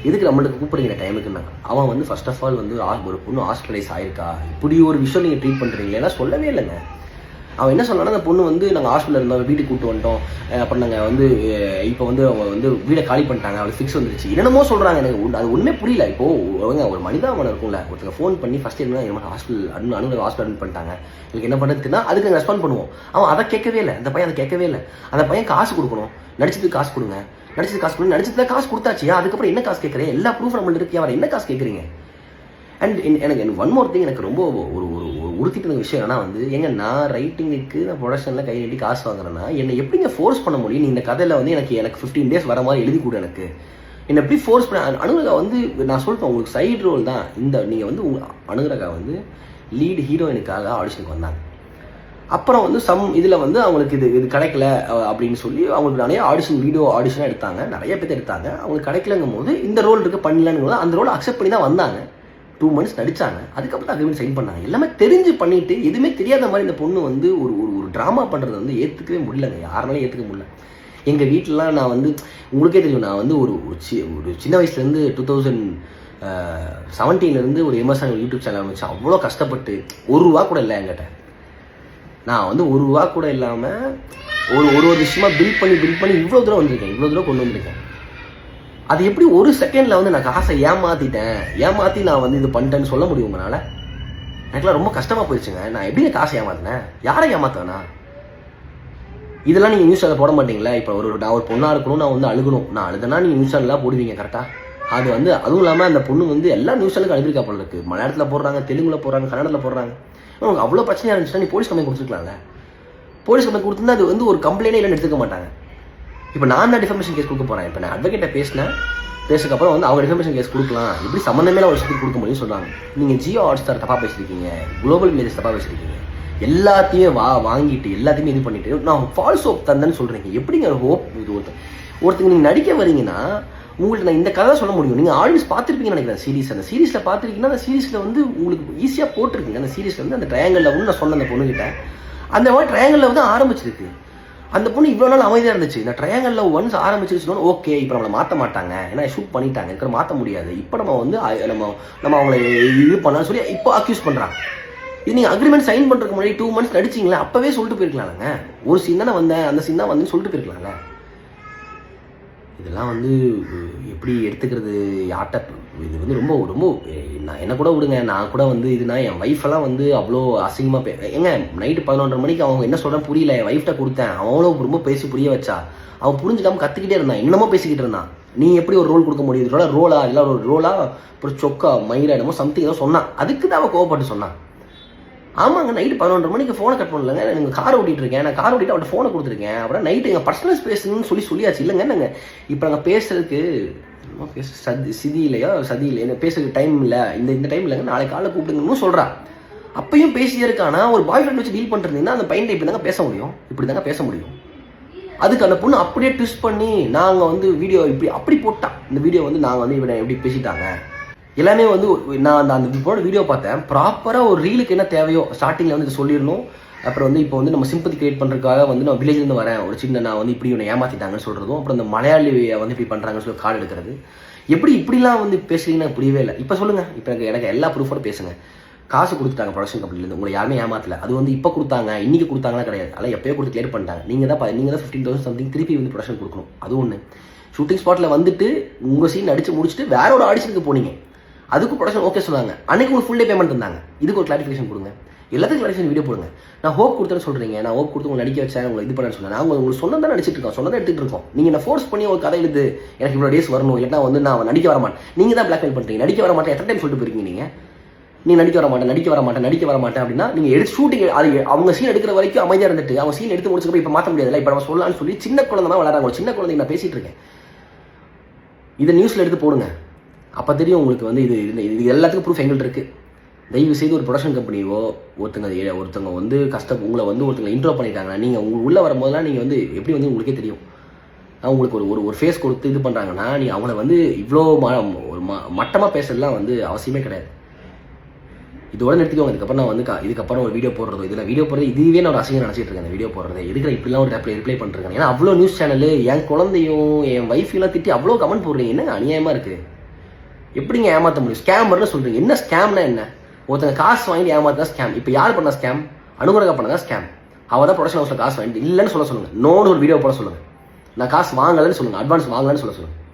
எதுக்கு நம்மளுக்கு கூப்பிடுறீங்க டைமுக்குன்னா. அவன் வந்து ஃபர்ஸ்ட் ஆஃப் ஆல் வந்து ஒரு பொண்ணு ஹாஸ்பிட்டலைஸ் ஆயிருக்கா, இப்படி ஒரு விஷயம் நீங்கள் ட்ரீட் பண்ணுறீங்க ஏன்னா சொல்லவே இல்லைங்க. அவன் என்ன சொன்னான்னா, அந்த பொண்ணு வந்து நாங்கள் ஹாஸ்பிட்டலில் இருந்தோம், வீட்டுக்கு கூப்பிட்டு வந்துட்டோம், அப்புறம் நாங்கள் வந்து இப்போ வந்து அவங்க வந்து வீடை காலி பண்ணிட்டாங்க, அவளுக்கு ஃபிக்ஸ் வந்துருச்சு, என்னமோ சொல்கிறாங்க. எனக்கு அது ஒன்றுமே புரியல. இப்போது அவங்க ஒரு மனிதாபனம் இருக்கும்ல, ஒருத்தங்க ஃபோன் பண்ணி ஃபஸ்ட் என்ன ஹாஸ்பிட்டல் ஹாஸ்பிட்டல் அட்மிட் பண்ணிட்டாங்க, எனக்கு என்ன பண்ணுறதுன்னா அதுக்கு ரெஸ்பாண்ட் பண்ணுவோம். அவன் அதை கேட்கவே இல்லை, அந்த பையன் அதை கேட்கவே இல்லை. அந்த பையன் காசு கொடுக்கணும், நடிச்சதுக்கு காசு கொடுங்க, நடிச்சதுக்கு காசு கொடுங்க, நடிச்சதுல காசு கொடுத்தாச்சியா, அதுக்கப்புறம் என்ன காசு கேட்குறேன், எல்லா ப்ரூஃப் நம்மள்ட்ட இருக்கு, அவர் என்ன காசு கேட்குறீங்க. அண்ட் எனக்கு ஒன் மோர் திங், எனக்கு ரொம்ப ஒரு உறுத்திட்டு விஷயம் என்னன்னா வந்து, எங்க நான் ரைட்டிங்குக்கு நான் ப்ரொடக்ஷனில் கை நீட்டி காசு வாங்குறேன்னா என்னை எப்படிங்க ஃபோர்ஸ் பண்ண முடியும். நீ இந்த கதையில் வந்து எனக்கு 15 days வர மாதிரி எழுதி கொடு, எனக்கு என்னை எப்படி ஃபோர்ஸ் பண்ண. அனுராதா வந்து நான் சொல்லிட்டேன் உங்களுக்கு சைடு ரோல் தான் இந்த, நீங்கள் வந்து அனுராதா வந்து லீட் ஹீரோயினுக்காக ஆடிஷனுக்கு வந்தாங்க. அப்புறம் வந்து இதில் வந்து அவங்களுக்கு இது கிடைக்கல அப்படின்னு சொல்லி அவங்களுக்கு நிறைய வீடியோ ஆடிஷனாக எடுத்தாங்க, நிறைய பேர் எடுத்தாங்க. அவங்களுக்கு கிடைக்கலங்கும் போது இந்த ரோல் இருக்கு பண்ணலங்கும் போது அந்த ரோல் அக்செப்ட் பண்ணி தான் வந்தாங்க. 2 months நடிச்சாங்க, அதுக்கப்புறம் அக்ரிமெண்ட் சைன் பண்ணாங்க. எல்லாமே தெரிஞ்சு பண்ணிட்டு எதுவுமே தெரியாத மாதிரி இந்த பொண்ணு வந்து ஒரு ட்ராமா பண்ணுறது வந்து ஏற்றுக்கவே முடியலங்க, யாருனாலும் ஏற்றுக்க முடியல. எங்கள் வீட்டிலலாம் நான் வந்து உங்களுக்கே தெரியும், நான் வந்து ஒரு சின்ன வயசுலேருந்து 2017 ஒரு எம்எஸ்ஆன் யூடியூப் சேனல் வச்சு அவ்வளோ கஷ்டப்பட்டு ₹1 கூட இல்லை என்கிட்ட. நான் வந்து ₹1 கூட இல்லாமல் ஒரு விஷயமா பில்ட் பண்ணி இவ்வளோ தூரம் வந்திருக்கேன், இவ்வளோ தூரம் கொண்டு வந்திருக்கேன். அது எப்படி ஒரு செகண்டில் வந்து நான் காசை ஏமாற்றி நான் வந்து இது பண்ணிட்டேன்னு சொல்ல முடியும் உங்களால்? எனக்குலாம் ரொம்ப கஷ்டமாக போயிடுச்சுங்க. நான் எப்படிங்க காசை ஏமாத்தினேன், யாரை ஏமாத்தேனா? இதெல்லாம் நீங்கள் நியூஸ் சேனல் போட மாட்டீங்களா? இப்போ நான் ஒரு பொண்ணாக இருக்கணும், நான் வந்து அழுகணும், நான் அழுதுனா நீங்கள் நியூஸ் சேனல்லாம் போடுவீங்க கரெக்டாக. அது வந்து அதுவும் இல்லாமல் அந்த பொண்ணு வந்து எல்லா நியூஸ் சேனலுக்கு அழுதுருக்கா போல இருக்குது. மலையாளத்தில் போடுறாங்க, தெலுங்குல போடுறாங்க, கன்னடத்தில் போடுறாங்க. உங்களுக்கு அவ்வளோ பிரச்சனையாக இருந்துச்சுன்னா நீ போலீஸ் கம்ப்ளைண்ட் கொடுத்துருக்கலாம்ல. போலீஸ் கம்ப்ளைண்ட் கொடுத்துருந்தா அது வந்து ஒரு கம்ப்ளைண்டே இல்லைன்னு எடுத்துக்க மாட்டாங்க. இப்போ நான் தான் டிஃபர்மேஷன் கேஸ் கொடுக்க போகிறேன். இப்போ நான் அட்வொகேட்டை பேசுக்கப்புறம் வந்து அவங்க டிஃபர்மேஷன் கேஸ் கொடுக்கலாம், இப்படி சம்மந்தமே ஒரு விஷயத்துக்கு கொடுக்க முடியும்னு சொல்கிறாங்க. நீங்கள் ஜியோ ஹாட்ஸ்டார் தப்பாக பேசியிருக்கீங்க, குளோபல் இமேஜஸ் தப்பாக பேசியிருக்கீங்க, எல்லாத்தையுமே வாங்கிட்டு எல்லாத்தையுமே இது பண்ணிட்டு நான் ஃபால்ஸ் ஹோப் தந்தேன்னு சொல்கிறீங்க. எப்படிங்க ஹோப்? இது ஒருத்தங்க நீங்கள் நடிக்க வரீங்கன்னா உங்களுக்கு நான் இந்த கதை சொல்ல முடியும். நீங்கள் ஆடியன்ஸ் பார்த்துருப்பீங்கன்னு நினைக்கிறேன் சீரிஸ். அந்த சீரிஸில் பார்த்துருக்கீங்கன்னா அந்த சீரிஸில் வந்து உங்களுக்கு ஈஸியாக போட்டிருக்கீங்க. அந்த சீரிஸில் வந்து அந்த ட்ரையாங்கலில் வந்து நான் சொன்ன அந்த பொண்ணுகிட்ட அந்த மாதிரி ட்ரையாங்கலில் வந்து ஆரம்பிச்சிருக்கு. அந்த பொண்ணு இவ்வளோ நாள் அமைதியாக இருந்துச்சு. இந்த ட்ரையாங்கலில் ஒன்ஸ் ஆரம்பிச்சிருச்சுன்னு ஓகே, இப்போ நம்மளை மாற்ற மாட்டாங்க, ஏன்னா ஷூட் பண்ணிட்டாங்க, இருக்கிற மாற்ற முடியாது, இப்போ நம்ம வந்து நம்ம அவங்கள இது பண்ணலாம்னு சொல்லி இப்போ அக்யூஸ் பண்ணுறாங்க. இது நீங்கள் அக்ரிமெண்ட் சைன் பண்ணுறதுக்கு முன்னாடி 2 months நடிச்சிங்களா, அப்போவே சொல்லிட்டு போயிருக்கலாங்க. ஒரு சீன் தானே வந்தேன், அந்த சீன் தான் வந்து சொல்லிட்டு போயிருக்கலாங்க. இதெல்லாம் வந்து எப்படி எடுத்துக்கிறது யார்கிட்ட? இது வந்து ரொம்ப ரொம்ப நான் என்ன கூட விடுங்க, நான் கூட வந்து இதுனா என் ஒய்ஃபெல்லாம் வந்து அவ்வளோ அசிங்கமாக ஏங்க நைட்டு 11:30 மணிக்கு அவங்க என்ன சொல்கிறேன் புரியல, என் ஒய்ஃப்ட்ட கொடுத்தேன், அவளோ ரொம்ப பேசி புரிய வச்சா, அவன் புரிஞ்சுக்காம கற்றுக்கிட்டே இருந்தான், என்னமோ பேசிக்கிட்டு இருந்தான். நீ எப்படி ஒரு ரோல் கொடுக்க முடியுது, ரோலா இல்லை ஒரு ரோலா அப்புறம் சொக்கா மயிரா என்னமோ சம்திங் ஏதோ சொன்னான். அதுக்கு தான் அவன் கோவப்பட்டு சொன்னான். ஆமாங்க, நைட்டு 11:30 மணிக்கு ஃபோனை கட் பண்ணலங்க, நீங்கள் கார் ஓட்டிகிட்டு இருக்கேன், நான் கார் ஓட்டிட்டு அவட்ட ஃபோனை கொடுத்துருக்கேன், அப்புறம் நைட்டு எங்கள் பர்சனல் ஸ்பேஸ்ன்னு சொல்லியாச்சு. இல்லைங்க நாங்கள் இப்போ நாங்கள் பேசுறதுக்கு சதி இல்லையா என்ன பேசுறதுக்கு டைம் இல்லை, இந்த டைம் இல்லைங்க, நாளைக்கு காலைல கூப்பிடுங்கன்னு சொல்கிறா. அப்பயும் பேசியே இருக்கானா? ஒரு பாய் ஃப்ரெண்ட் வச்சு டீல் பண்ணிருந்தீங்கன்னா அந்த பையன் இப்படி தாங்க பேச முடியும், இப்படி தாங்க பேச முடியும். அதுக்கு அந்த பொண்ணு அப்படியே ட்விஸ்ட் பண்ணி நாங்கள் வந்து வீடியோ அப்படி போட்டான். இந்த வீடியோ வந்து நாங்கள் வந்து இவனை எப்படி பேசிட்டாங்க எல்லாமே வந்து நான் அந்த வீடியோ பார்த்தேன். ப்ராப்பராக ஒரு ரீலுக்கு என்ன தேவையோ ஸ்டார்டிங்கில் வந்து இதை சொல்லிடணும். அப்புறம் வந்து இப்போ வந்து நம்ம சிம்பத்தி கிரியேட் பண்ணுறதுக்காக வந்து நான் வில்லேஜ்லேருந்து வரேன், ஒரு சின்ன நான் வந்து இப்படி ஒன்று ஏமாற்றிட்டாங்கன்னு சொல்கிறதும், அப்புறம் இந்த மலையாளியை வந்து இப்படி பண்ணுறாங்கன்னு சொல்லி கார்டு எடுக்கிறது, இப்படிலாம் வந்து பேசுறீங்கன்னா புரியவே இல்லை. இப்போ சொல்லுங்கள், இப்போ எனக்கு எல்லா ப்ரூஃபோட பேசுங்க. காசு கொடுத்துட்டாங்க ப்ரொடக்ஷன் கம்பெனிலேருந்து, உங்களை யாருமே ஏமாத்தல. அது வந்து இப்போ கொடுத்தாங்க, இன்றைக்கி கொடுத்தாங்களா கிடையாது, அதெல்லாம் எப்போயோ கொடுத்து கிளியர் பண்ணிட்டாங்க. நீங்கள் தான் 15,000 சம்திங் திருப்பி வந்து ப்ரொடக்ஷன் கொடுக்கணும். அது ஒன்று. ஷூட்டிங் ஸ்பாட்டில் வந்துட்டு உங்கள் சீன் அடித்து முடிச்சுட்டு வேற ஒரு ஆடிஷனுக்கு போனீங்க, அதுக்கு ப்ரொடக்ஷன் ஓகே சொன்னாங்க, அன்னைக்கு உங்களுக்கு ஃபுல் டே பேமெண்ட் இருந்தாங்க. இதுக்கு ஒரு கிளாரிஃபிகேஷன் கொடுங்க, எல்லாத்துக்கும் கிளாரிஃபிகேஷன் வீடியோ போடுங்க. நான் ஹோப் கொடுத்தேன்னு சொல்கிறீங்க, நான் ஹோப் கொடுத்து உங்களை நடிக்க வச்சேன், உங்களை இது பண்ணேன்னு சொன்னேன். நாங்கள் உங்களுக்கு சொன்னதான் நடிச்சிட்டு இருக்கோம், சொன்னதான் எடுத்துகிட்டு இருக்கோம். நீங்கள் நான் ஃபோர்ஸ் பண்ணி ஒரு கதை எழுது எனக்கு இவ்வளோ டேஸ் வரணும், ஏன்னா வந்து நான் நடிக்க வர மாட்டேன், நீங்கள் தான் பிளாக்மெயில் பண்ணுறீங்க. நடிக்க வர மாட்டேன் எத்தனை டைம் சொல்லிட்டு போயிருக்கீங்க நீங்கள், நீ நடிக்க வர மாட்டேன் அப்படின்னா நீங்கள் எடுத்து ஷூட்டிங் அது அவங்க சீன் எடுக்கிற வரைக்கும் அமைதியாக இருந்துட்டு அவங்க சீன் எடுத்து முடிச்சுக்கப்போ இப்போ மாற்ற முடியாதுல்ல, இப்போ நம்ம சொல்லலாம்னு சொல்லி சின்ன குழந்தை தான் வளராங்க. சின்ன குழந்தைங்க நான் பேசிகிட்டு இருக்கேன், இதை நியூஸில் எடுத்து போடுங்க, அப்போ தெரியும் உங்களுக்கு வந்து இது எல்லாத்துக்கும் ப்ரூஃப் எங்கள்கிட்ட இருக்குது. தயவு செய்து ஒரு ப்ரொடக்ஷன் கம்பெனியோ ஒருத்தங்க வந்து உங்களை வந்து ஒருத்தங்க இன்ட்ரோ பண்ணிட்டாங்கன்னா நீங்கள் உங்களுக்கு உள்ளே வரும்போதெல்லாம் நீங்கள் வந்து எப்படி வந்து உங்களுக்கே தெரியும். உங்களுக்கு ஒரு ஃபேஸ் கொடுத்து இது பண்ணுறாங்கன்னா நீங்கள் அவங்கள வந்து இவ்வளோ ஒரு மட்டமாக பேசுறதுலாம் வந்து அவசியமே கிடையாது. இதோட நிறுத்திக்கோங்க. இதுக்கப்புறம் நான் வந்து இதுக்கப்புறம் ஒரு வீடியோ போடுறதோ இதில் வீடியோ போடுறது இதுவே நான் ஒரு அசிங்கம் நினச்சிட்டு இருக்கேன். இந்த வீடியோ போடுறது எதுக்கு இப்படிலாம் ஒரு ரிப்ளை பண்ணிருக்கேன். ஏன்னா அவ்வளோ நியூஸ் சேனல் என் குழந்தையும் என் வைஃபையும் திட்டி அவ்வளோ கமெண்ட் போடுறீங்க. என்னங்க அநியாயமாக இருக்குது. எப்படிங்க ஏமாற்ற முடியும்? ஸ்கேமர்னு சொல்கிறீங்க. என்ன ஸ்கேம்னா என்ன? ஒருத்தங்க காசு வாங்கி ஏமாத்தா ஸ்கேம். இப்போ யார் பண்ணா ஸ்கேம்? அனுகிரகா பண்ணதா ஸ்கேம். அவள் தான் ப்ரொடக்ஷன் ஹவுஸில் காசு வாங்கிட்டு இல்லைன்னு சொல்ல சொல்லுங்கள். நோன்னு ஒரு வீடியோ போட சொல்லுங்கள். நான் காசு வாங்கலைன்னு சொல்லுங்கள். அட்வான்ஸ் வாங்கலன்னு சொல்லுங்கள்.